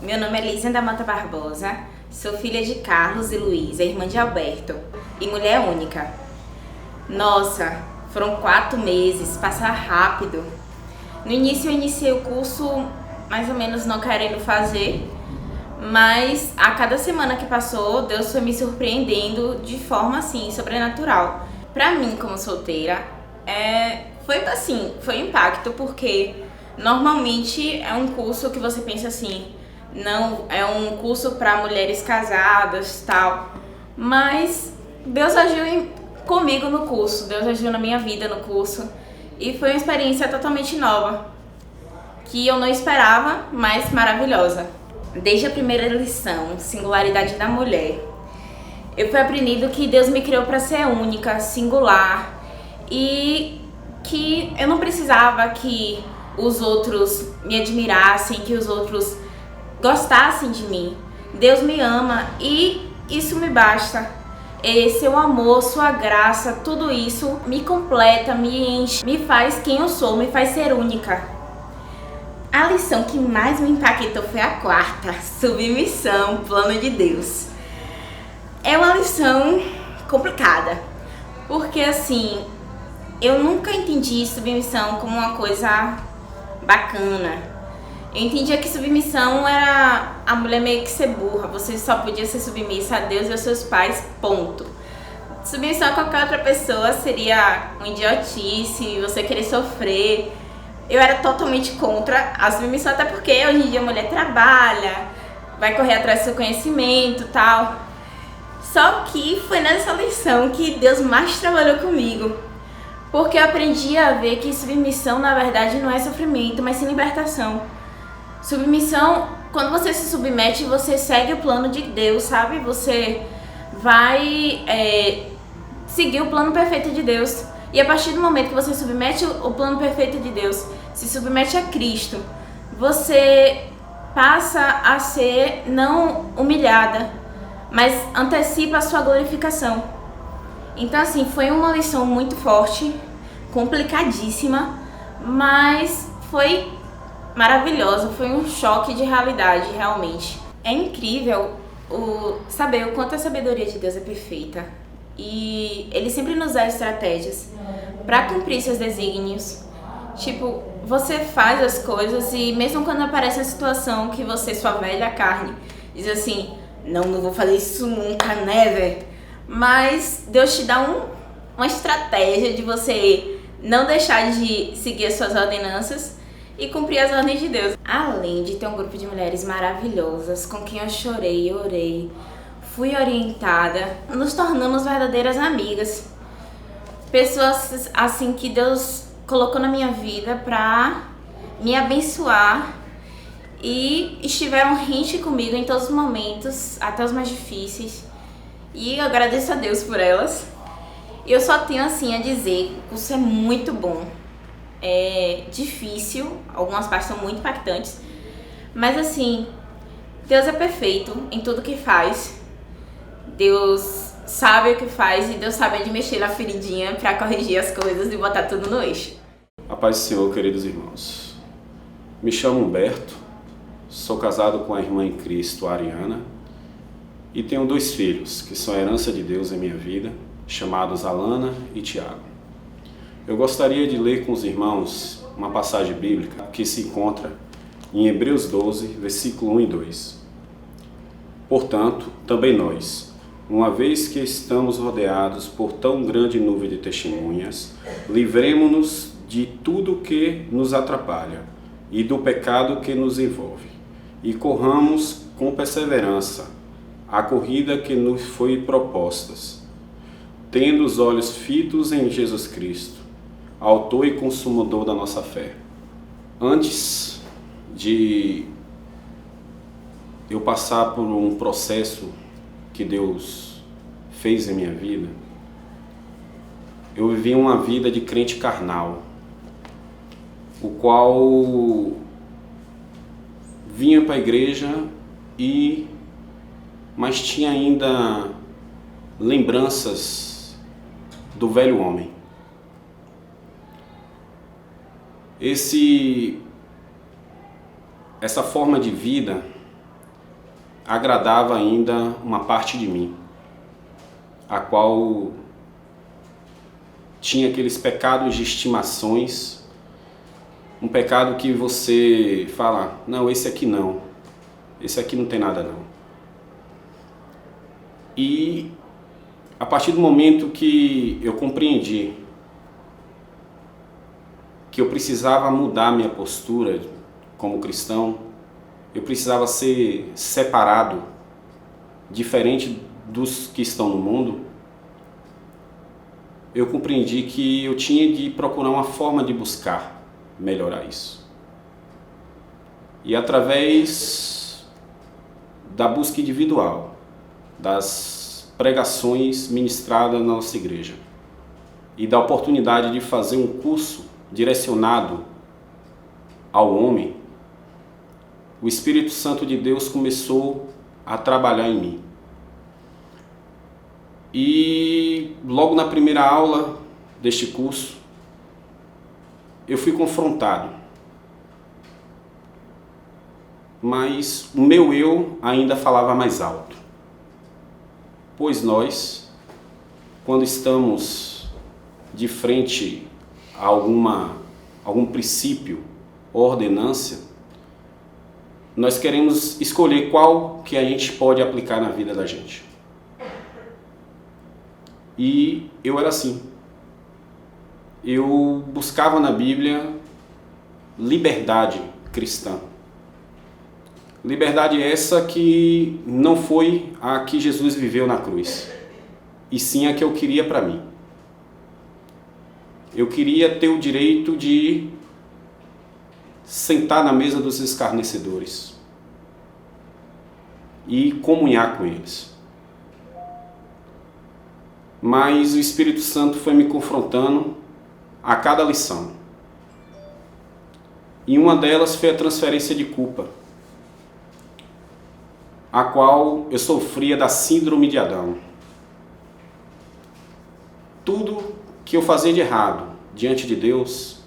Meu nome é Lísia da Mata Barbosa, sou filha de Carlos e Luísa, irmã de Alberto, e mulher única. Nossa, foram 4 meses, passa rápido. No início eu iniciei o curso mais ou menos não querendo fazer, mas a cada semana que passou, Deus foi me surpreendendo de forma assim, sobrenatural. Pra mim, como solteira, foi um impacto, porque normalmente é um curso que você pensa assim, não é um curso para mulheres casadas, tal, mas Deus agiu comigo no curso, Deus agiu na minha vida no curso, e foi uma experiência totalmente nova, que eu não esperava, mas maravilhosa. Desde a primeira lição, Singularidade da Mulher, eu fui aprendendo que Deus me criou para ser única, singular, e que eu não precisava que os outros me admirassem, que os outros gostassem de mim. Deus me ama e isso me basta. Seu amor, sua graça, tudo isso me completa, me enche, me faz quem eu sou, me faz ser única. A lição que mais me impactou foi a 4ª, submissão, plano de Deus. É uma lição complicada, porque assim, eu nunca entendi submissão como uma coisa bacana. Eu entendia que submissão era a mulher meio que ser burra, você só podia ser submissa a Deus e aos seus pais, ponto. Submissão a qualquer outra pessoa seria uma idiotice, você querer sofrer. Eu era totalmente contra a submissão, até porque hoje em dia a mulher trabalha, vai correr atrás do seu conhecimento e tal. Só que foi nessa lição que Deus mais trabalhou comigo, porque eu aprendi a ver que submissão na verdade não é sofrimento, mas sim libertação. Submissão, quando você se submete, você segue o plano de Deus, sabe? Você vai seguir o plano perfeito de Deus. E a partir do momento que você submete o plano perfeito de Deus, se submete a Cristo, você passa a ser não humilhada, mas antecipa a sua glorificação. Então assim, foi uma lição muito forte, complicadíssima, mas foi maravilhosa, foi um choque de realidade, realmente. É incrível saber o quanto a sabedoria de Deus é perfeita. E Ele sempre nos dá estratégias para cumprir seus desígnios. Tipo, você faz as coisas e mesmo quando aparece a situação que você, sua velha carne, diz assim, não vou fazer isso nunca, never. Mas Deus te dá uma estratégia de você não deixar de seguir as suas ordenanças e cumprir as ordens de Deus. Além de ter um grupo de mulheres maravilhosas com quem eu chorei, orei, fui orientada, nos tornamos verdadeiras amigas. Pessoas assim que Deus colocou na minha vida pra me abençoar e estiveram rente comigo em todos os momentos, até os mais difíceis. E eu agradeço a Deus por elas. E eu só tenho assim a dizer, o curso é muito bom. É difícil, algumas partes são muito impactantes, mas assim, Deus é perfeito em tudo que faz. Deus sabe o que faz e Deus sabe onde mexer na feridinha para corrigir as coisas e botar tudo no eixo. A paz do Senhor, queridos irmãos. Me chamo Humberto, sou casado com a irmã em Cristo, Ariana, e tenho 2 filhos, que são a herança de Deus em minha vida, chamados Alana e Tiago. Eu gostaria de ler com os irmãos uma passagem bíblica que se encontra em Hebreus 12, versículo 1 e 2. Portanto, também nós, uma vez que estamos rodeados por tão grande nuvem de testemunhas, livremo-nos de tudo que nos atrapalha e do pecado que nos envolve, e corramos com perseverança a corrida que nos foi proposta, tendo os olhos fitos em Jesus Cristo, autor e consumador da nossa fé. Antes de eu passar por um processo que Deus fez em minha vida, eu vivi uma vida de crente carnal, o qual vinha para a igreja mas tinha ainda lembranças do velho homem. Essa forma de vida agradava ainda uma parte de mim, a qual tinha aqueles pecados de estimações, um pecado que você fala, não, esse aqui não tem nada não. E a partir do momento que eu compreendi que eu precisava mudar minha postura como cristão, eu precisava ser separado, diferente dos que estão no mundo, eu compreendi que eu tinha de procurar uma forma de buscar melhorar isso. E através da busca individual, das pregações ministradas na nossa igreja e da oportunidade de fazer um curso direcionado ao homem, o Espírito Santo de Deus começou a trabalhar em mim. E logo na primeira aula deste curso, eu fui confrontado. Mas o meu eu ainda falava mais alto. Pois nós, quando estamos de frente a algum princípio ou ordenância, nós queremos escolher qual que a gente pode aplicar na vida da gente. E eu era assim. Eu buscava na Bíblia liberdade cristã. Liberdade essa que não foi a que Jesus viveu na cruz, e sim a que eu queria para mim. Eu queria ter o direito de sentar na mesa dos escarnecedores e comunhar com eles. Mas o Espírito Santo foi me confrontando a cada lição. E uma delas foi a transferência de culpa, a qual eu sofria da síndrome de Adão. Tudo que eu fazia de errado diante de Deus,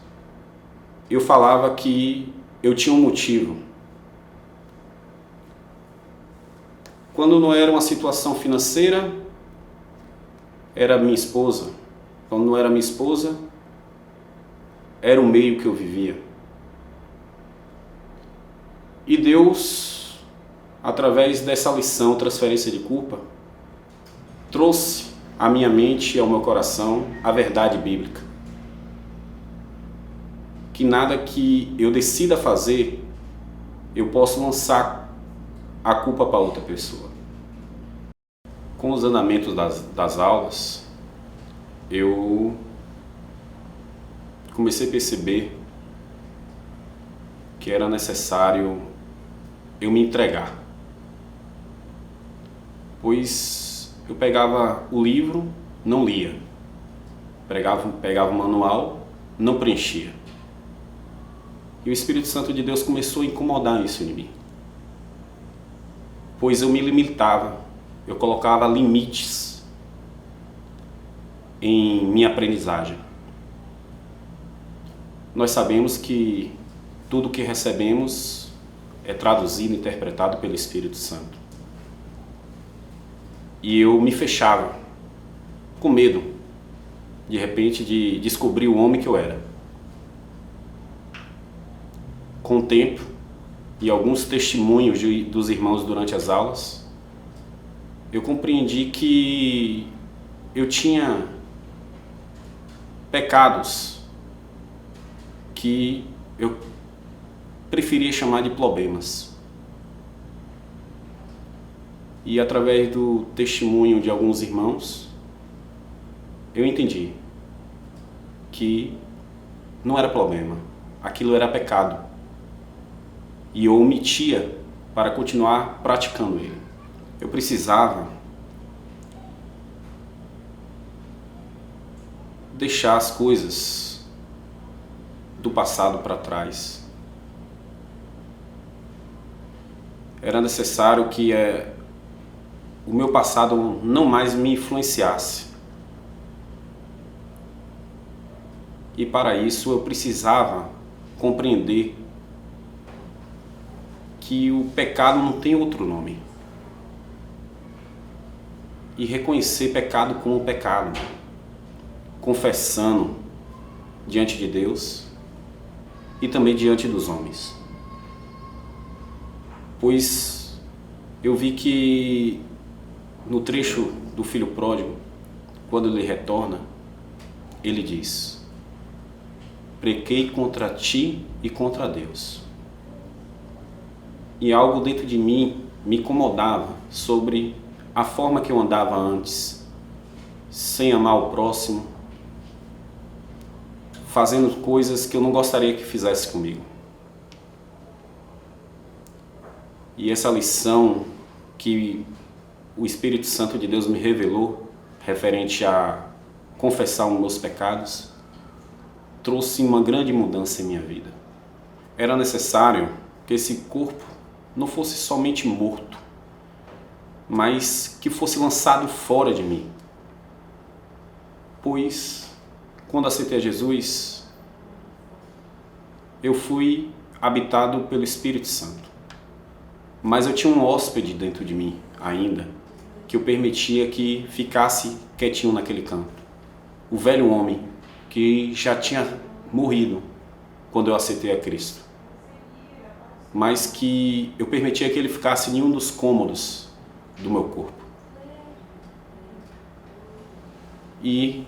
eu falava que eu tinha um motivo. Quando não era uma situação financeira, era minha esposa. Quando não era minha esposa, era o meio que eu vivia. E Deus, através dessa lição, transferência de culpa, trouxe à minha mente e ao meu coração a verdade bíblica. Que nada que eu decida fazer, eu posso lançar a culpa para outra pessoa. Com os andamentos das aulas, eu comecei a perceber que era necessário eu me entregar. Pois eu pegava o livro, não lia. Pegava o manual, não preenchia. E o Espírito Santo de Deus começou a incomodar isso em mim. Pois eu me limitava, eu colocava limites em minha aprendizagem. Nós sabemos que tudo que recebemos é traduzido e interpretado pelo Espírito Santo. E eu me fechava, com medo, de repente, de descobrir o homem que eu era. Com o tempo e alguns testemunhos dos irmãos durante as aulas, eu compreendi que eu tinha pecados que eu preferia chamar de problemas. E através do testemunho de alguns irmãos, eu entendi que não era problema, aquilo era pecado. E eu omitia para continuar praticando ele. Eu precisava deixar as coisas do passado para trás. Era necessário que o meu passado não mais me influenciasse. E para isso eu precisava compreender que o pecado não tem outro nome. e reconhecer pecado como pecado, confessando diante de Deus e também diante dos homens. Pois eu vi que no trecho do filho pródigo, quando ele retorna, ele diz: pequei contra ti e contra Deus. E algo dentro de mim me incomodava sobre a forma que eu andava antes, sem amar o próximo, fazendo coisas que eu não gostaria que fizesse comigo. E essa lição que o Espírito Santo de Deus me revelou, referente a confessar os meus pecados, trouxe uma grande mudança em minha vida. Era necessário que esse corpo não fosse somente morto, mas que fosse lançado fora de mim. Pois, quando aceitei a Jesus, eu fui habitado pelo Espírito Santo. Mas eu tinha um hóspede dentro de mim ainda, que eu permitia que ficasse quietinho naquele canto. O velho homem, que já tinha morrido quando eu aceitei a Cristo. Mas que eu permitia que ele ficasse em um dos cômodos do meu corpo. E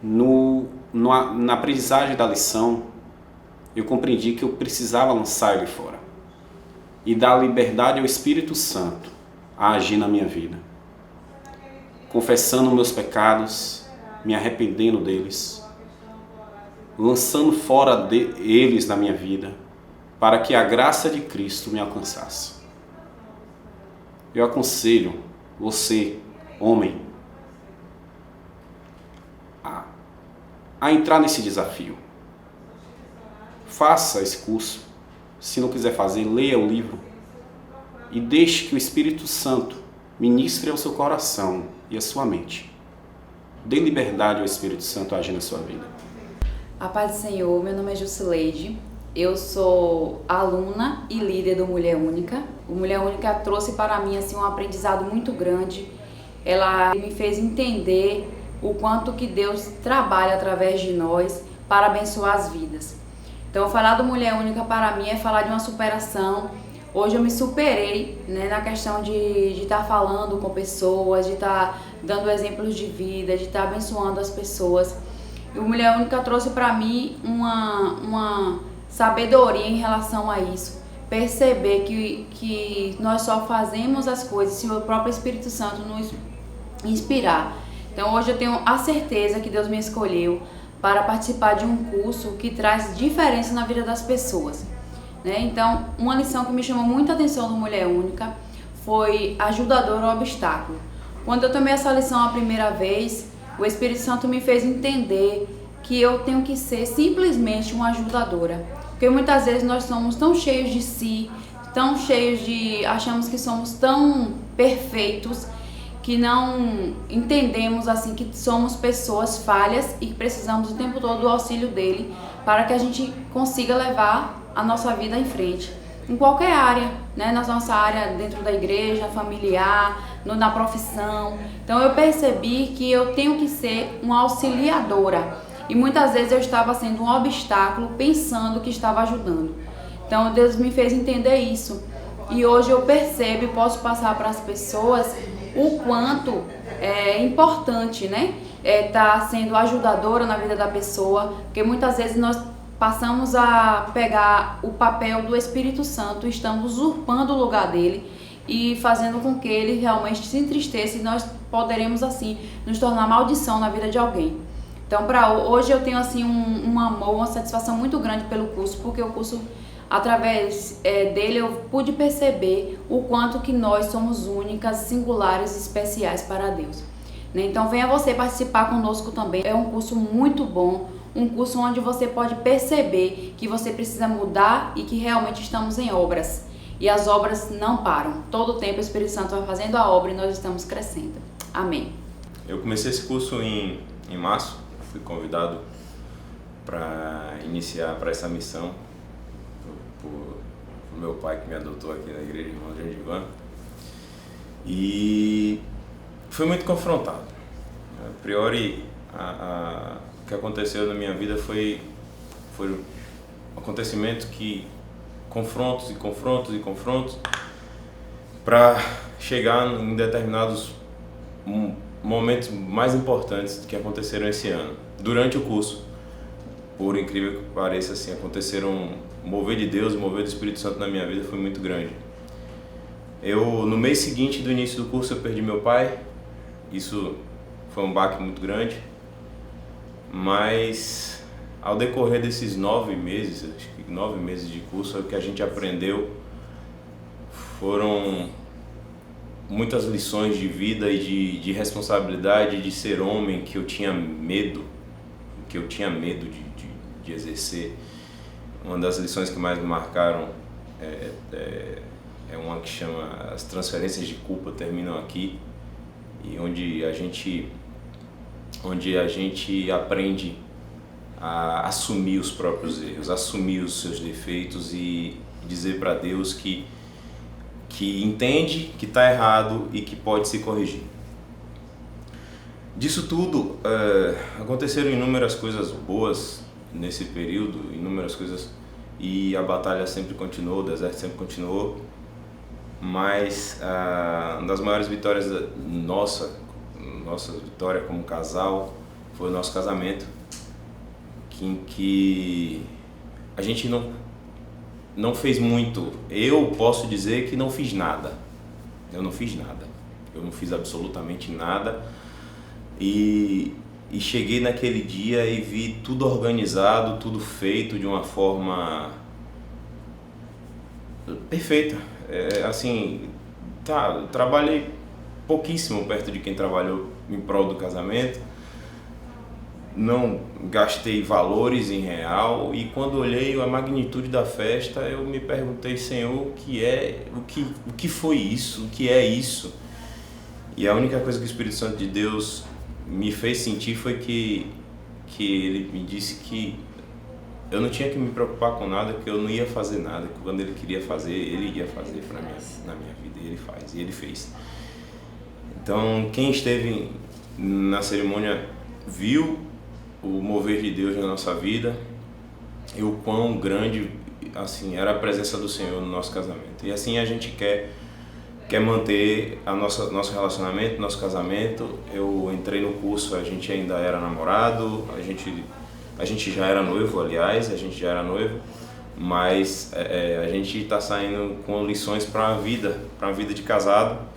na aprendizagem da lição, eu compreendi que eu precisava lançar ele fora e dar liberdade ao Espírito Santo a agir na minha vida, confessando meus pecados, me arrependendo deles, lançando fora eles da minha vida, para que a graça de Cristo me alcançasse. Eu aconselho você, homem, a entrar nesse desafio. Faça esse curso. Se não quiser fazer, leia o livro e deixe que o Espírito Santo ministre ao seu coração e à sua mente. Dê liberdade ao Espírito Santo agir na sua vida. A paz do Senhor, meu nome é Jusileide. Eu sou aluna e líder do Mulher Única. O Mulher Única trouxe para mim um aprendizado muito grande. Ela me fez entender o quanto que Deus trabalha através de nós para abençoar as vidas. Então, falar do Mulher Única para mim é falar de uma superação. Hoje eu me superei, na questão de estar falando com pessoas, de estar dando exemplos de vida, de estar abençoando as pessoas. E o Mulher Única trouxe para mim uma sabedoria em relação a isso. Perceber que nós só fazemos as coisas se o próprio Espírito Santo nos inspirar. Então hoje eu tenho a certeza que Deus me escolheu para participar de um curso que traz diferença na vida das pessoas. Então, uma lição que me chamou muita atenção do Mulher Única foi ajudador ao obstáculo. Quando eu tomei essa lição a primeira vez, o Espírito Santo me fez entender que eu tenho que ser simplesmente uma ajudadora. Porque muitas vezes nós somos tão cheios de si, tão cheios achamos que somos tão perfeitos, que não entendemos que somos pessoas falhas e que precisamos o tempo todo do auxílio dele para que a gente consiga levar a nossa vida em frente, em qualquer área, na nossa área dentro da igreja, familiar, na profissão. Então eu percebi que eu tenho que ser uma auxiliadora e muitas vezes eu estava sendo um obstáculo pensando que estava ajudando. Então Deus me fez entender isso e hoje eu percebo e posso passar para as pessoas o quanto é importante, estar sendo ajudadora na vida da pessoa, porque muitas vezes nós passamos a pegar o papel do Espírito Santo, estamos usurpando o lugar dele e fazendo com que ele realmente se entristeça e nós poderemos nos tornar maldição na vida de alguém. Então hoje eu tenho um amor, uma satisfação muito grande pelo curso, porque o curso, através dele, eu pude perceber o quanto que nós somos únicas, singulares e especiais para Deus. Então venha você participar conosco também. É um curso muito bom, um curso onde você pode perceber que você precisa mudar e que realmente estamos em obras. E as obras não param. Todo o tempo o Espírito Santo vai fazendo a obra e nós estamos crescendo. Amém. Eu comecei esse curso em março. Fui convidado para iniciar para essa missão por meu pai, que me adotou aqui na igreja, irmão Jandivan. E fui muito confrontado. A priori, o que aconteceu na minha vida foi um acontecimento que confrontos para chegar em determinados momentos mais importantes que aconteceram esse ano. Durante o curso, por incrível que pareça, assim, aconteceram o mover de Deus, o mover do Espírito Santo na minha vida foi muito grande. No mês seguinte do início do curso, eu perdi meu pai. Isso foi um baque muito grande, mas ao decorrer desses 9 meses, acho que 9 meses de curso, o que a gente aprendeu foram muitas lições de vida e de responsabilidade de ser homem que eu tinha medo de exercer. Uma das lições que mais me marcaram é uma que chama As Transferências de Culpa Terminam Aqui, e onde a gente aprende a assumir os próprios erros, assumir os seus defeitos e dizer para Deus que entende que está errado e que pode se corrigir. Disso tudo, aconteceram inúmeras coisas boas nesse período, inúmeras coisas, e a batalha sempre continuou, o deserto sempre continuou, mas uma das maiores vitórias nossa vitória como casal foi o nosso casamento, em que a gente não fez muito. Eu posso dizer que não fiz nada. Eu não fiz absolutamente nada. E cheguei naquele dia e vi tudo organizado, tudo feito de uma forma perfeita. Trabalhei pouquíssimo perto de quem trabalhou em prol do casamento. Não gastei valores em real, e quando olhei a magnitude da festa, eu me perguntei: Senhor, o que foi isso? O que é isso? E a única coisa que o Espírito Santo de Deus me fez sentir foi que ele me disse que eu não tinha que me preocupar com nada, que eu não ia fazer nada, que quando ele queria fazer, ele ia fazer na minha vida, e ele faz, e ele fez. Então, quem esteve na cerimônia viu o mover de Deus na nossa vida e o quão grande assim era a presença do Senhor no nosso casamento. E assim a gente quer manter nosso relacionamento, nosso casamento. Eu entrei no curso, a gente ainda era namorado, a gente já era noivo, aliás, mas a gente está saindo com lições para a vida de casado,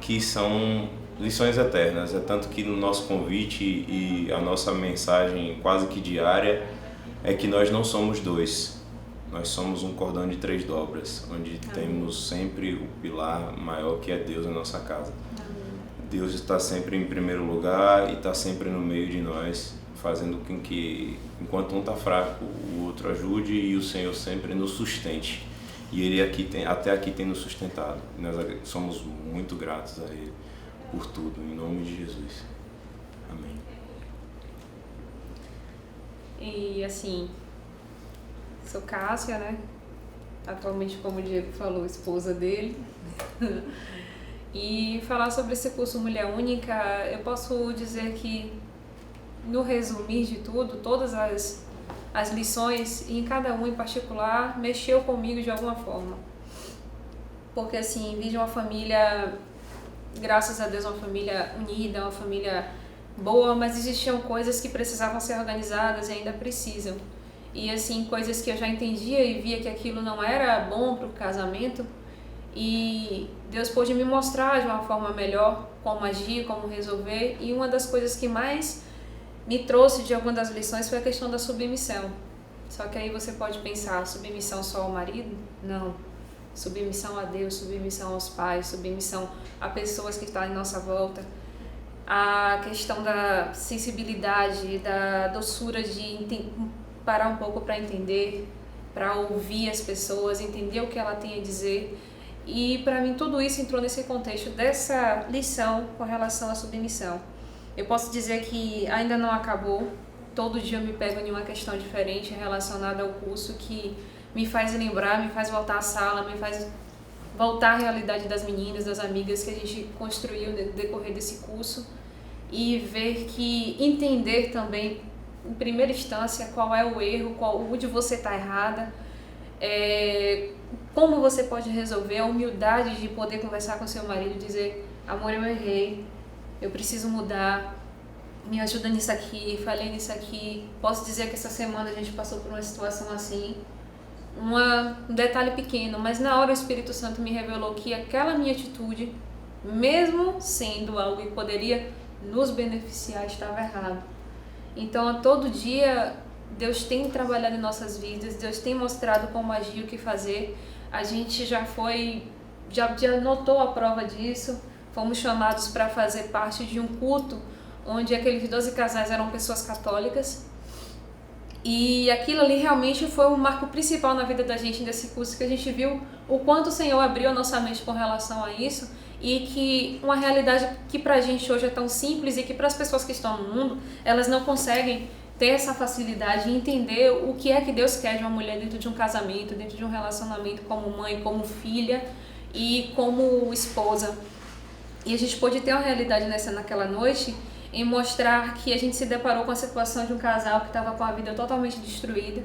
que são lições eternas. É tanto que no nosso convite e a nossa mensagem quase que diária é que nós não somos dois, nós somos um cordão de 3 dobras, onde temos sempre o pilar maior, que é Deus na nossa casa. Deus está sempre em primeiro lugar e está sempre no meio de nós, fazendo com que, enquanto um está fraco, o outro ajude, e o Senhor sempre nos sustente. E Ele até aqui tem nos sustentado. Nós somos muito gratos a Ele por tudo, em nome de Jesus. Amém. E assim, sou Cássia, né? Atualmente, como o Diego falou, esposa dele. E falar sobre esse curso Mulher Única, eu posso dizer que, no resumir de tudo, todas as lições, e em cada um em particular, mexeu comigo de alguma forma. Porque assim, vi de uma família, graças a Deus, uma família unida, uma família boa, mas existiam coisas que precisavam ser organizadas e ainda precisam. E assim, coisas que eu já entendia e via que aquilo não era bom para o casamento, e Deus pôde me mostrar de uma forma melhor como agir, como resolver. E uma das coisas que mais me trouxe de alguma das lições foi a questão da submissão. Só que aí você pode pensar, submissão só ao marido? Não. Submissão a Deus, submissão aos pais, submissão a pessoas que estão em nossa volta. A questão da sensibilidade, da doçura de parar um pouco para entender, para ouvir as pessoas, entender o que ela tem a dizer. E para mim tudo isso entrou nesse contexto dessa lição com relação à submissão. Eu posso dizer que ainda não acabou. Todo dia eu me pego em uma questão diferente relacionada ao curso, que me faz lembrar, me faz voltar à sala, me faz voltar à realidade das meninas, das amigas que a gente construiu no decorrer desse curso e ver que entender também, em primeira instância, qual é o erro, onde você está errada, como você pode resolver, a humildade de poder conversar com seu marido e dizer: amor, eu errei, eu preciso mudar, me ajuda nisso aqui, falei nisso aqui, posso dizer que essa semana a gente passou por uma situação assim. Um detalhe pequeno, mas na hora o Espírito Santo me revelou que aquela minha atitude, mesmo sendo algo que poderia nos beneficiar, estava errado. Então, a todo dia, Deus tem trabalhado em nossas vidas, Deus tem mostrado como agir, o que fazer. A gente já notou a prova disso, fomos chamados para fazer parte de um culto onde aqueles 12 casais eram pessoas católicas. E aquilo ali realmente foi o marco principal na vida da gente nesse curso, que a gente viu o quanto o Senhor abriu a nossa mente com relação a isso, e que uma realidade que pra gente hoje é tão simples e que para as pessoas que estão no mundo, elas não conseguem ter essa facilidade de entender o que é que Deus quer de uma mulher dentro de um casamento, dentro de um relacionamento como mãe, como filha e como esposa. E a gente pôde ter uma realidade naquela noite em mostrar que a gente se deparou com a situação de um casal que estava com a vida totalmente destruída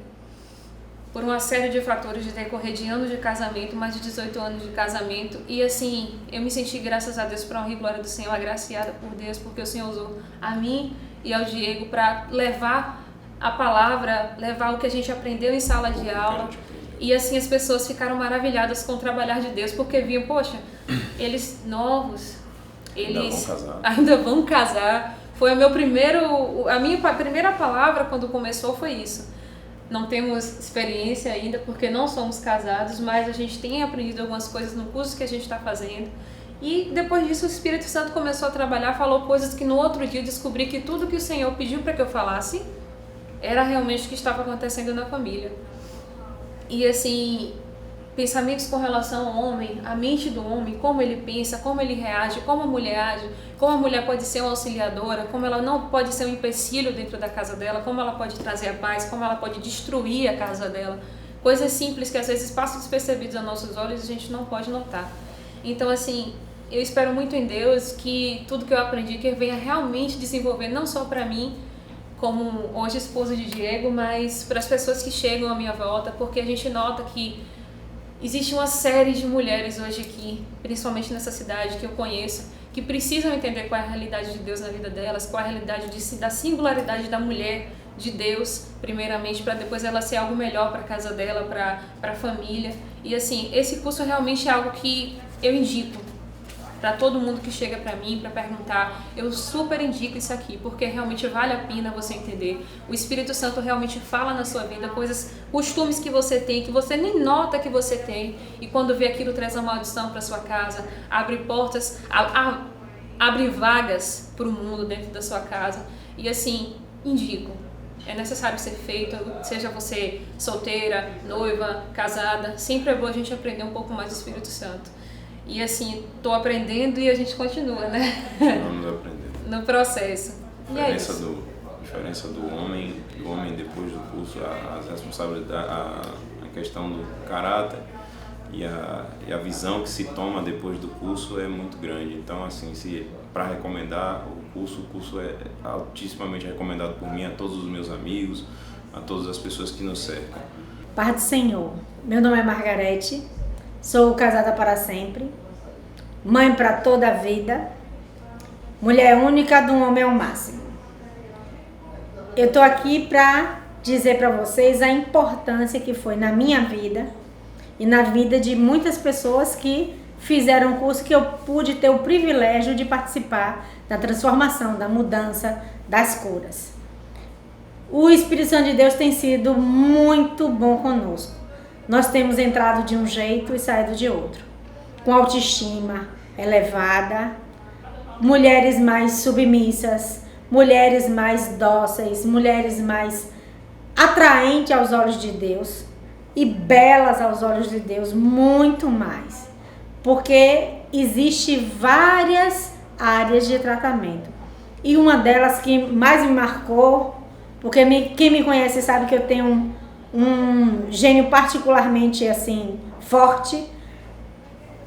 por uma série de fatores de decorrer de anos de casamento, mais de 18 anos de casamento. E assim, eu me senti, graças a Deus, para a honra e glória do Senhor, agraciada por Deus, porque o Senhor usou a mim e ao Diego para levar a palavra, levar o que a gente aprendeu em sala de aula. E assim as pessoas ficaram maravilhadas com o trabalhar de Deus, porque viam, poxa, eles novos, eles ainda vão casar. Foi a minha primeira palavra quando começou foi isso. Não temos experiência ainda porque não somos casados, mas a gente tem aprendido algumas coisas no curso que a gente está fazendo. E depois disso o Espírito Santo começou a trabalhar, falou coisas que no outro dia eu descobri que tudo que o Senhor pediu para que eu falasse era realmente o que estava acontecendo na família. E assim, pensamentos com relação ao homem, a mente do homem, como ele pensa, como ele reage, como a mulher age, como a mulher pode ser uma auxiliadora, como ela não pode ser um empecilho dentro da casa dela, como ela pode trazer a paz, como ela pode destruir a casa dela. Coisas simples que às vezes passam despercebidas aos nossos olhos e a gente não pode notar. Então assim, eu espero muito em Deus que tudo que eu aprendi que venha realmente desenvolver, não só para mim, como hoje esposa de Diego, mas para as pessoas que chegam à minha volta, porque a gente nota que existe uma série de mulheres hoje aqui, principalmente nessa cidade que eu conheço, que precisam entender qual é a realidade de Deus na vida delas, qual é a realidade da singularidade da mulher de Deus, primeiramente, para depois ela ser algo melhor para a casa dela, para a família. E assim, esse curso realmente é algo que eu indico para todo mundo que chega para mim para perguntar. Eu super indico isso aqui, porque realmente vale a pena você entender. O Espírito Santo realmente fala na sua vida coisas, costumes que você tem, que você nem nota que você tem, e quando vê aquilo traz uma maldição para sua casa, abre portas, abre vagas para o mundo dentro da sua casa. E assim, indico. É necessário ser feito, seja você solteira, noiva, casada, sempre é bom a gente aprender um pouco mais do Espírito Santo. E assim, estou aprendendo e a gente continua, né? Vamos aprendendo. No processo. Diferença do homem depois do curso, as responsabilidades, a questão do caráter e a visão que se toma depois do curso é muito grande. Então, assim, para recomendar o curso é altissimamente recomendado por mim, a todos os meus amigos, a todas as pessoas que nos cercam. Paz do Senhor. Meu nome é Margarete. Sou casada para sempre, mãe para toda a vida, mulher única de um homem ao máximo. Eu estou aqui para dizer para vocês a importância que foi na minha vida e na vida de muitas pessoas que fizeram um curso que eu pude ter o privilégio de participar da transformação, da mudança, das curas. O Espírito Santo de Deus tem sido muito bom conosco. Nós temos entrado de um jeito e saído de outro, com autoestima elevada, mulheres mais submissas, mulheres mais dóceis, mulheres mais atraentes aos olhos de Deus e belas aos olhos de Deus, muito mais, porque existe várias áreas de tratamento e uma delas que mais me marcou, porque quem me conhece sabe que eu tenho um gênio particularmente assim forte,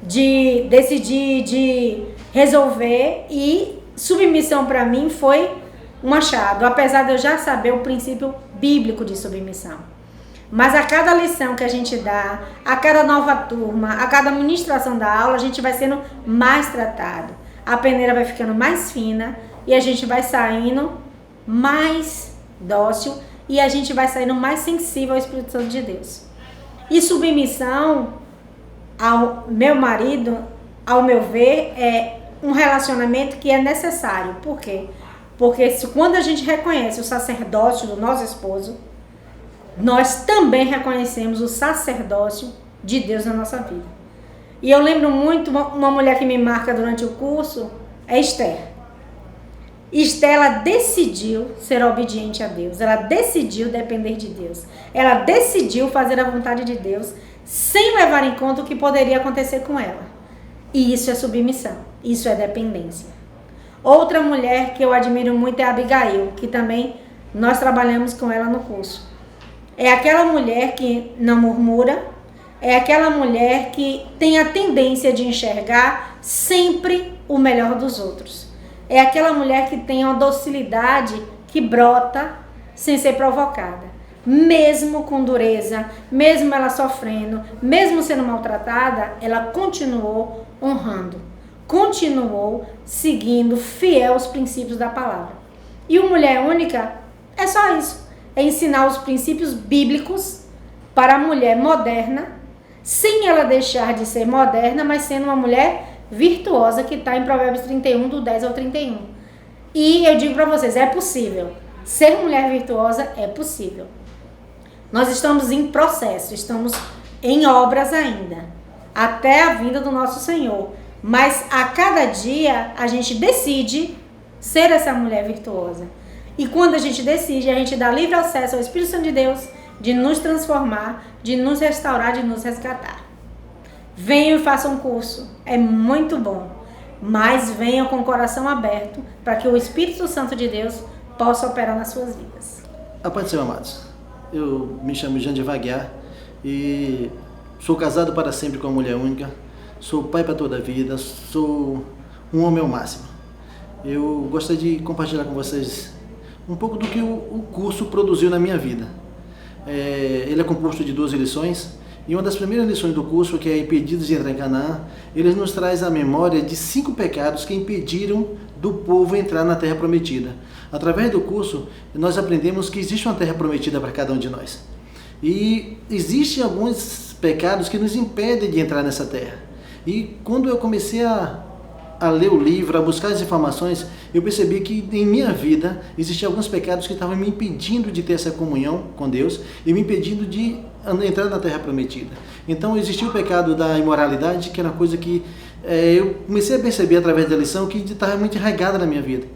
de decidir, de resolver, e submissão para mim foi um achado, apesar de eu já saber o princípio bíblico de submissão. Mas a cada lição que a gente dá, a cada nova turma, a cada ministração da aula, a gente vai sendo mais tratado. A peneira vai ficando mais fina e a gente vai saindo mais dócil e a gente vai saindo mais sensível ao Espírito Santo de Deus. E submissão ao meu marido, ao meu ver, é um relacionamento que é necessário. Por quê? Porque quando a gente reconhece o sacerdócio do nosso esposo, nós também reconhecemos o sacerdócio de Deus na nossa vida. E eu lembro muito, uma mulher que me marca durante o curso é Esther. Esther, ela decidiu ser obediente a Deus, ela decidiu depender de Deus, ela decidiu fazer a vontade de Deus sem levar em conta o que poderia acontecer com ela. E isso é submissão, isso é dependência. Outra mulher que eu admiro muito é a Abigail, que também nós trabalhamos com ela no curso. É aquela mulher que não murmura, é aquela mulher que tem a tendência de enxergar sempre o melhor dos outros. É aquela mulher que tem uma docilidade que brota sem ser provocada. Mesmo com dureza, mesmo ela sofrendo, mesmo sendo maltratada, ela continuou honrando, continuou seguindo fiel aos princípios da palavra. E o Mulher Única é só isso. É ensinar os princípios bíblicos para a mulher moderna, sem ela deixar de ser moderna, mas sendo uma mulher virtuosa, que está em Provérbios 31, do 10 ao 31. E eu digo para vocês, é possível. Ser mulher virtuosa é possível. Nós estamos em processo, estamos em obras ainda, até a vinda do nosso Senhor. Mas a cada dia a gente decide ser essa mulher virtuosa. E quando a gente decide, a gente dá livre acesso ao Espírito Santo de Deus de nos transformar, de nos restaurar, de nos resgatar. Venham e façam um curso, é muito bom, mas venham com o coração aberto para que o Espírito Santo de Deus possa operar nas suas vidas. A paz do Senhor, amados. Eu me chamo Jean de Vaguiar e sou casado para sempre com a Mulher Única, sou pai para toda a vida, sou um homem ao máximo. Eu gostaria de compartilhar com vocês um pouco do que o curso produziu na minha vida. Ele é composto de 12 lições, e uma das primeiras lições do curso, que é Impedidos de Entrar em Canaã, ele nos traz a memória de 5 pecados que impediram do povo entrar na Terra Prometida. Através do curso, nós aprendemos que existe uma Terra Prometida para cada um de nós. E existem alguns pecados que nos impedem de entrar nessa terra. E quando eu comecei a ler o livro, a buscar as informações, eu percebi que em minha vida existiam alguns pecados que estavam me impedindo de ter essa comunhão com Deus e me impedindo de entrar na Terra Prometida. Então existia o pecado da imoralidade, que era uma coisa que eu comecei a perceber através da lição que estava muito arraigada na minha vida.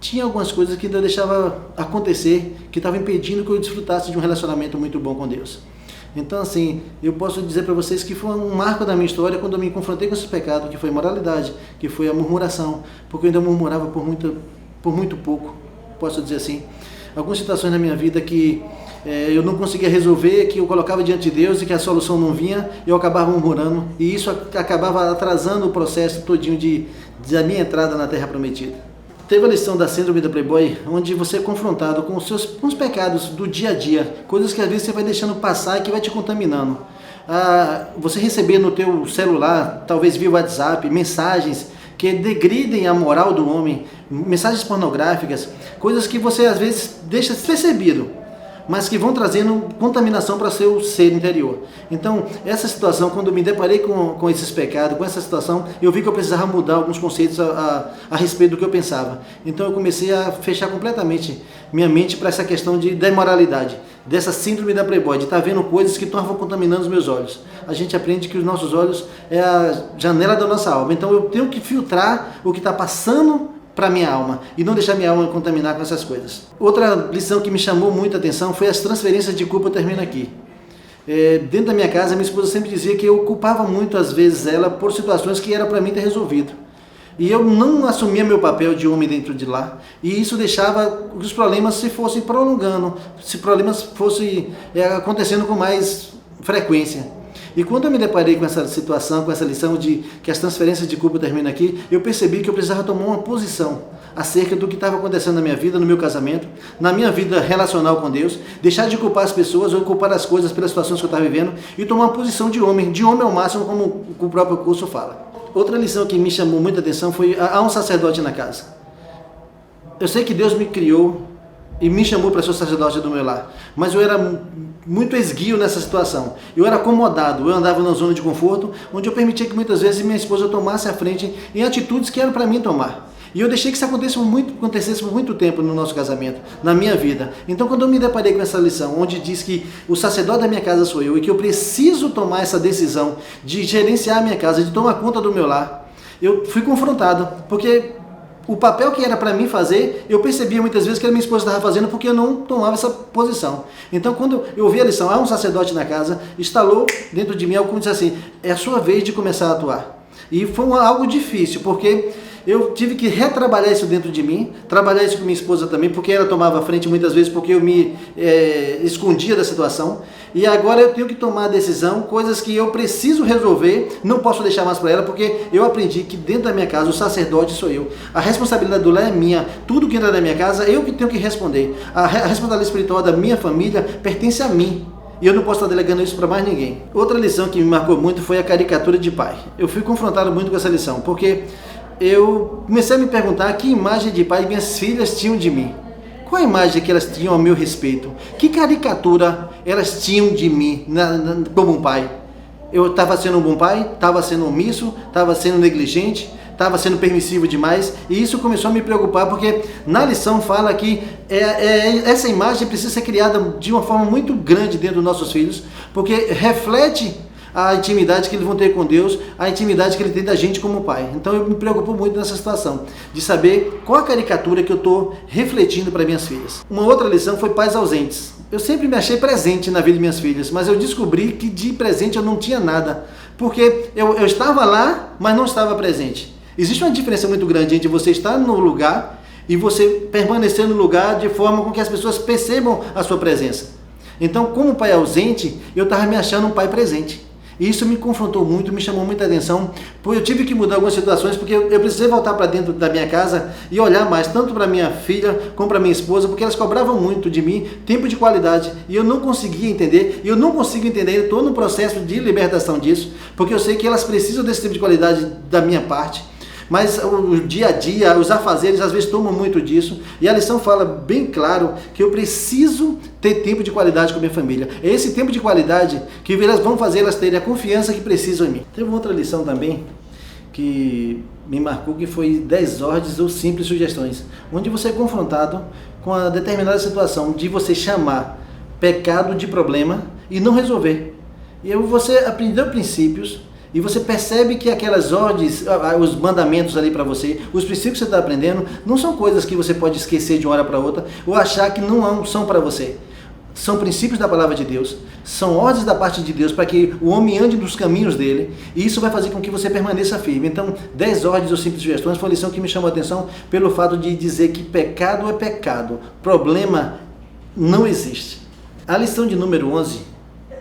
Tinha algumas coisas que eu deixava acontecer, que estavam impedindo que eu desfrutasse de um relacionamento muito bom com Deus. Então, assim, eu posso dizer para vocês que foi um marco da minha história quando eu me confrontei com esse pecado, que foi a imoralidade, que foi a murmuração, porque eu ainda murmurava por muito pouco, posso dizer assim. Algumas situações na minha vida que eu não conseguia resolver, que eu colocava diante de Deus e que a solução não vinha, eu acabava murmurando, e isso acabava atrasando o processo todinho da minha entrada na Terra Prometida. Teve a lição da Síndrome da Playboy, onde você é confrontado com os pecados do dia a dia, coisas que às vezes você vai deixando passar e que vai te contaminando. Você receber no teu celular, talvez via WhatsApp, mensagens que degridem a moral do homem, mensagens pornográficas, coisas que você às vezes deixa despercebido, mas que vão trazendo contaminação para seu ser interior. Então, essa situação, quando eu me deparei com esses pecados, com essa situação, eu vi que eu precisava mudar alguns conceitos a respeito do que eu pensava. Então, eu comecei a fechar completamente minha mente para essa questão da imoralidade, dessa síndrome da Playboy, de estar vendo coisas que estavam contaminando os meus olhos. A gente aprende que os nossos olhos é a janela da nossa alma. Então, eu tenho que filtrar o que está passando para minha alma e não deixar minha alma contaminar com essas coisas. Outra lição que me chamou muita atenção foi as transferências de culpa. Eu termino aqui. Dentro da minha casa, minha esposa sempre dizia que eu culpava muito às vezes ela por situações que era para mim ter resolvido. E eu não assumia meu papel de homem dentro de lá, e isso deixava que os problemas se fossem prolongando, se problemas fossem acontecendo com mais frequência. E quando eu me deparei com essa situação, com essa lição de que as transferências de culpa terminam aqui, eu percebi que eu precisava tomar uma posição acerca do que estava acontecendo na minha vida, no meu casamento, na minha vida relacional com Deus, deixar de culpar as pessoas ou culpar as coisas pelas situações que eu estava vivendo e tomar uma posição de homem ao máximo, como o próprio curso fala. Outra lição que me chamou muita atenção foi: há um sacerdote na casa. Eu sei que Deus me criou e me chamou para ser o sacerdote do meu lar, mas eu era muito esguio nessa situação. Eu era acomodado, eu andava numa zona de conforto, onde eu permitia que muitas vezes minha esposa tomasse a frente em atitudes que eram para mim tomar. E eu deixei que isso acontecesse por muito tempo no nosso casamento, na minha vida. Então, quando eu me deparei com essa lição, onde diz que o sacerdote da minha casa sou eu e que eu preciso tomar essa decisão de gerenciar a minha casa, de tomar conta do meu lar, eu fui confrontado, porque o papel que era para mim fazer, eu percebia muitas vezes que a minha esposa estava fazendo porque eu não tomava essa posição. Então, quando eu ouvi a lição, há um sacerdote na casa, instalou dentro de mim algo que disse assim: é a sua vez de começar a atuar. E foi algo difícil, porque eu tive que retrabalhar isso dentro de mim, trabalhar isso com minha esposa também, porque ela tomava a frente muitas vezes porque eu me escondia da situação. E agora eu tenho que tomar a decisão, coisas que eu preciso resolver, não posso deixar mais para ela, porque eu aprendi que dentro da minha casa o sacerdote sou eu. A responsabilidade do lar é minha, tudo que entra na minha casa eu que tenho que responder. A responsabilidade espiritual da minha família pertence a mim. E eu não posso estar delegando isso para mais ninguém. Outra lição que me marcou muito foi a caricatura de pai. Eu fui confrontado muito com essa lição, porque eu comecei a me perguntar que imagem de pai minhas filhas tinham de mim. Qual a imagem que elas tinham a meu respeito? Que caricatura elas tinham de mim como um pai? Eu estava sendo um bom pai? Estava sendo omisso? Estava sendo negligente? Estava sendo permissivo demais? E isso começou a me preocupar, porque na lição fala que essa imagem precisa ser criada de uma forma muito grande dentro dos nossos filhos, porque reflete a intimidade que eles vão ter com Deus, a intimidade que ele tem da gente como pai. Então eu me preocupo muito nessa situação, de saber qual a caricatura que eu estou refletindo para minhas filhas. Uma outra lição foi pais ausentes. Eu sempre me achei presente na vida de minhas filhas, mas eu descobri que de presente eu não tinha nada, porque eu estava lá, mas não estava presente. Existe uma diferença muito grande entre você estar no lugar e você permanecer no lugar de forma com que as pessoas percebam a sua presença. Então, como pai ausente, eu estava me achando um pai presente. E isso me confrontou muito, me chamou muita atenção, porque eu tive que mudar algumas situações, porque eu precisei voltar para dentro da minha casa e olhar mais, tanto para minha filha como para minha esposa, porque elas cobravam muito de mim, tempo de qualidade, e eu não conseguia entender, e eu não consigo entender, eu estou no processo de libertação disso, porque eu sei que elas precisam desse tempo de qualidade da minha parte. Mas o dia a dia, os afazeres às vezes tomam muito disso, e a lição fala bem claro que eu preciso ter tempo de qualidade com a minha família. É esse tempo de qualidade que elas vão fazer elas terem a confiança que precisam em mim. Teve outra lição também que me marcou, que foi 10 ordens ou simples sugestões, onde você é confrontado com a determinada situação de você chamar pecado de problema e não resolver. E você aprendeu princípios, e você percebe que aquelas ordens, os mandamentos ali para você, os princípios que você está aprendendo, não são coisas que você pode esquecer de uma hora para outra, ou achar que não são para você. São princípios da palavra de Deus, são ordens da parte de Deus para que o homem ande nos caminhos dele, e isso vai fazer com que você permaneça firme. Então, 10 ordens ou simples sugestões foi uma lição que me chamou a atenção pelo fato de dizer que pecado é pecado, problema não existe. A lição de número 11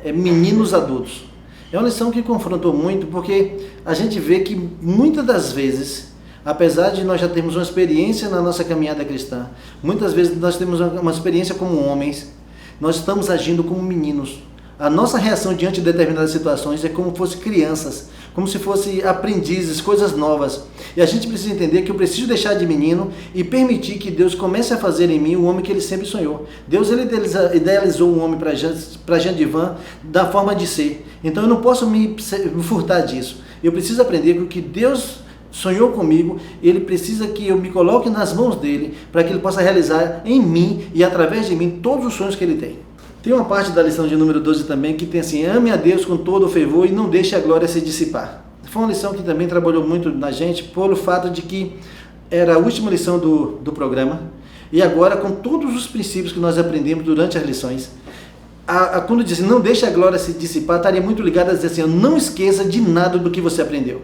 é meninos adultos. É uma lição que confrontou muito, porque a gente vê que muitas das vezes, apesar de nós já termos uma experiência na nossa caminhada cristã, muitas vezes nós temos uma experiência como homens, nós estamos agindo como meninos. A nossa reação diante de determinadas situações é como se fossem crianças, como se fossem aprendizes, coisas novas. E a gente precisa entender que eu preciso deixar de menino e permitir que Deus comece a fazer em mim o homem que Ele sempre sonhou. Deus ele idealizou um homem para Jean Divan da forma de ser. Então eu não posso me furtar disso. Eu preciso aprender que o que Deus sonhou comigo, Ele precisa que eu me coloque nas mãos dEle para que Ele possa realizar em mim e através de mim todos os sonhos que Ele tem. Tem uma parte da lição de número 12 também que tem assim: ame a Deus com todo o fervor e não deixe a glória se dissipar. Foi uma lição que também trabalhou muito na gente pelo fato de que era a última lição do programa, e agora com todos os princípios que nós aprendemos durante as lições, quando diz não deixe a glória se dissipar, estaria muito ligado a dizer assim: não esqueça de nada do que você aprendeu.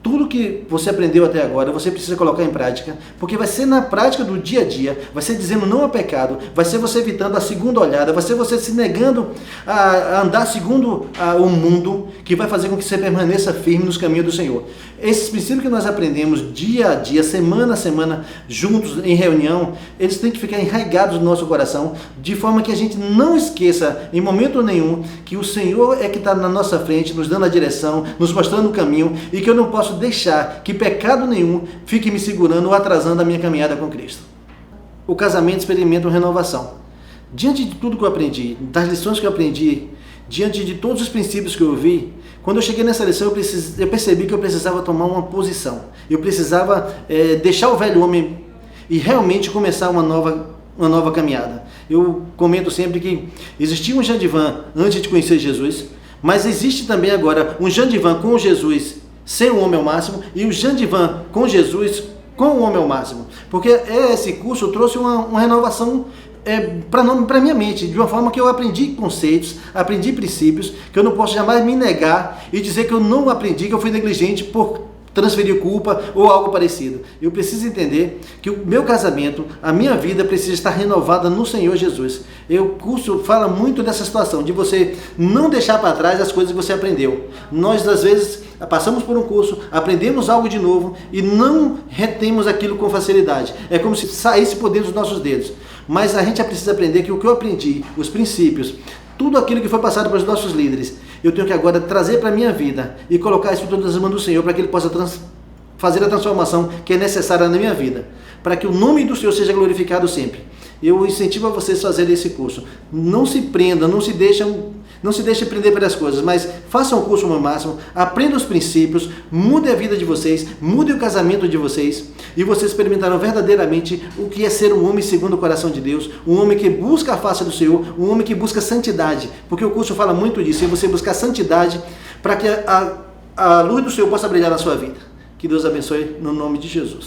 Tudo que você aprendeu até agora, você precisa colocar em prática, porque vai ser na prática do dia a dia, vai ser dizendo não ao pecado, vai ser você evitando a segunda olhada, vai ser você se negando a andar segundo o mundo, que vai fazer com que você permaneça firme nos caminhos do Senhor. Esses princípios que nós aprendemos dia a dia, semana a semana, juntos em reunião, eles têm que ficar enraigados no nosso coração, de forma que a gente não esqueça em momento nenhum que o Senhor é que está na nossa frente, nos dando a direção, nos mostrando o caminho, e que eu não posso deixar que pecado nenhum fique me segurando ou atrasando a minha caminhada com Cristo. O casamento experimenta uma renovação. Diante de tudo que eu aprendi, das lições que eu aprendi, diante de todos os princípios que eu vi, quando eu cheguei nessa lição, eu percebi que eu precisava tomar uma posição. Eu precisava deixar o velho homem e realmente começar uma nova caminhada. Eu comento sempre que existia um Jandivan antes de conhecer Jesus, mas existe também agora um Jandivan com Jesus sem o homem ao máximo e o Jandivan com Jesus com o homem ao máximo. Porque esse curso trouxe uma renovação para minha mente, de uma forma que eu aprendi conceitos, aprendi princípios, que eu não posso jamais me negar e dizer que eu não aprendi, que eu fui negligente por transferir culpa ou algo parecido. Eu preciso entender que o meu casamento, a minha vida precisa estar renovada no Senhor Jesus. O curso fala muito dessa situação, de você não deixar para trás as coisas que você aprendeu. Nós, às vezes, passamos por um curso, aprendemos algo de novo e não retemos aquilo com facilidade. É como se saísse por dentro dos nossos dedos. Mas a gente precisa aprender que o que eu aprendi, os princípios, tudo aquilo que foi passado pelos nossos líderes, eu tenho que agora trazer para a minha vida e colocar isso tudo nas mãos do Senhor para que Ele possa fazer a transformação que é necessária na minha vida, para que o nome do Senhor seja glorificado sempre. Eu incentivo a vocês a fazerem esse curso. Não se prendam, não se deixem prender pelas coisas, mas façam o curso ao máximo, aprendam os princípios, mudem a vida de vocês, mudem o casamento de vocês, e vocês experimentarão verdadeiramente o que é ser um homem segundo o coração de Deus, um homem que busca a face do Senhor, um homem que busca santidade, porque o curso fala muito disso, é você buscar santidade para que a luz do Senhor possa brilhar na sua vida. Que Deus abençoe no nome de Jesus.